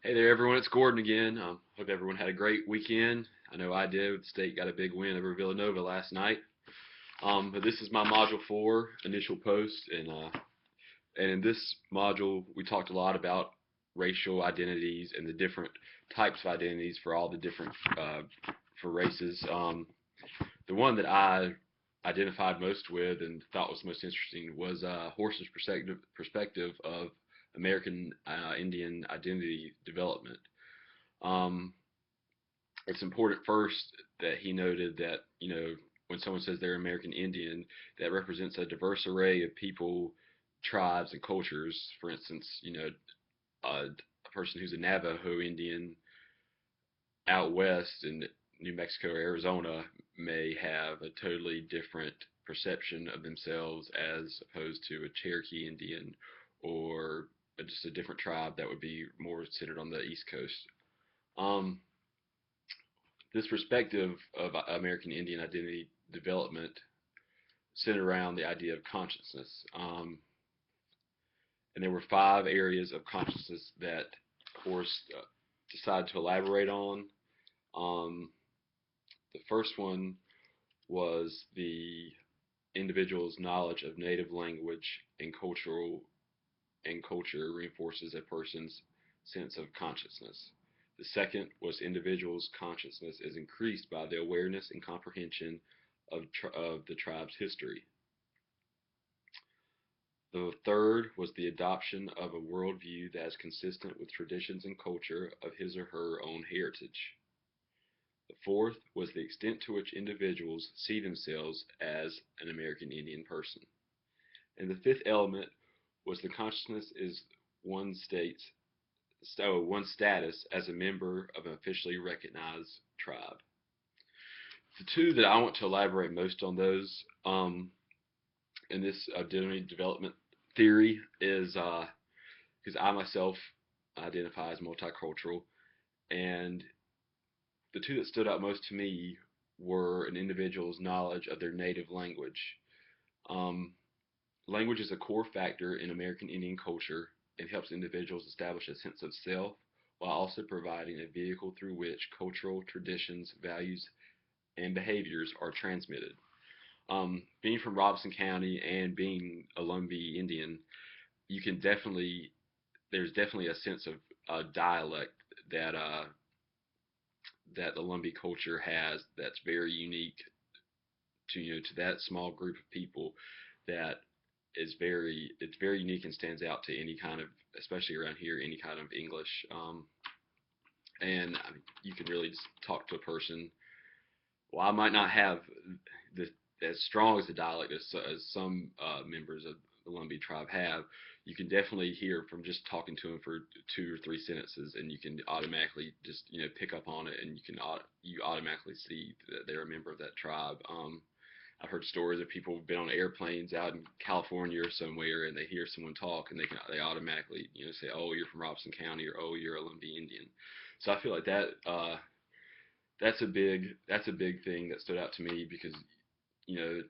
Hey there, everyone. It's Gordon again. Hope everyone had a great weekend. I know I did. The state got a big win over Villanova last night. But this is my Module 4 initial post, and in this module, we talked a lot about racial identities and the different types of identities for all the different for races. The one that I identified most with and thought was most interesting was Horse's perspective of American Indian identity development. Um, it's important first that he noted that when someone says they're American Indian, that represents a diverse array of people, tribes, and cultures. For instance, a person who's a Navajo Indian out west in New Mexico or Arizona may have a totally different perception of themselves as opposed to a Cherokee Indian or just a different tribe that would be more centered on the East Coast. Um, this perspective of American Indian identity development centered around the idea of consciousness. And there were 5 areas of consciousness that Horst decided to elaborate on. Um, the first one was the individual's knowledge of native language and culture reinforces a person's sense of consciousness. The second was individuals' consciousness is increased by the awareness and comprehension of the tribe's history. The third was the adoption of a worldview that is consistent with traditions and culture of his or her own heritage. The fourth was the extent to which individuals see themselves as an American Indian person. And the fifth element was the consciousness is one state's one's status as a member of an officially recognized tribe. The two that I want to elaborate most on those in this identity development theory is because I myself identify as multicultural, and the two that stood out most to me were an individual's knowledge of their native language. Um, Language is a core factor in American Indian culture and helps individuals establish a sense of self while also providing a vehicle through which cultural traditions, values, and behaviors are transmitted. Being from Robeson County and being a Lumbee Indian, you can definitely there's definitely a sense of dialect that that the Lumbee culture has that's very unique to to that small group of people that it's very unique and stands out to any kind of, especially around here, any kind of English. And I mean, you can really just talk to a person. Well, I might not have the as strong as the dialect as some members of the Lumbee tribe have. You can definitely hear from just talking to them for 2 or 3 sentences, and you can automatically just pick up on it, and you automatically see that they're a member of that tribe. I've heard stories of people who've been on airplanes out in California or somewhere, and they hear someone talk, and they automatically say, "Oh, you're from Robeson County," or "Oh, you're a Lumbee Indian." So I feel like that's a big thing that stood out to me because you know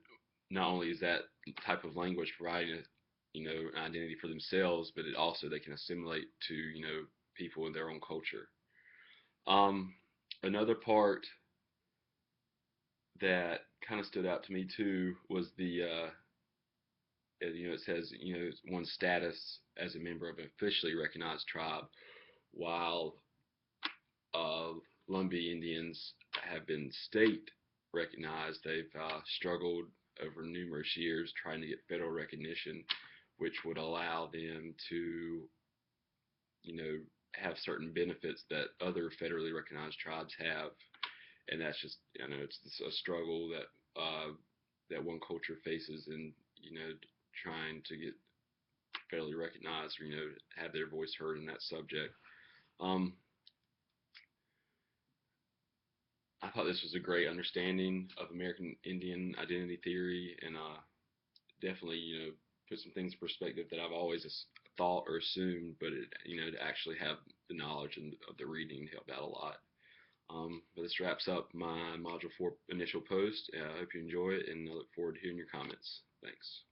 not only is that type of language providing an identity for themselves, but it also they can assimilate to people in their own culture. Um, Another part that kind of stood out to me too was it says one's status as a member of an officially recognized tribe, while uh, Lumbee Indians have been state recognized. They've struggled over numerous years trying to get federal recognition, which would allow them to, have certain benefits that other federally recognized tribes have. And that's just, it's a struggle that one culture faces in, trying to get federally recognized or, have their voice heard in that subject. Um, I thought this was a great understanding of American Indian identity theory, and definitely, put some things in perspective that I've always thought or assumed, but to actually have the knowledge and of the reading helped out a lot. But this wraps up my Module 4 initial post. I hope you enjoy it, and I look forward to hearing your comments. Thanks.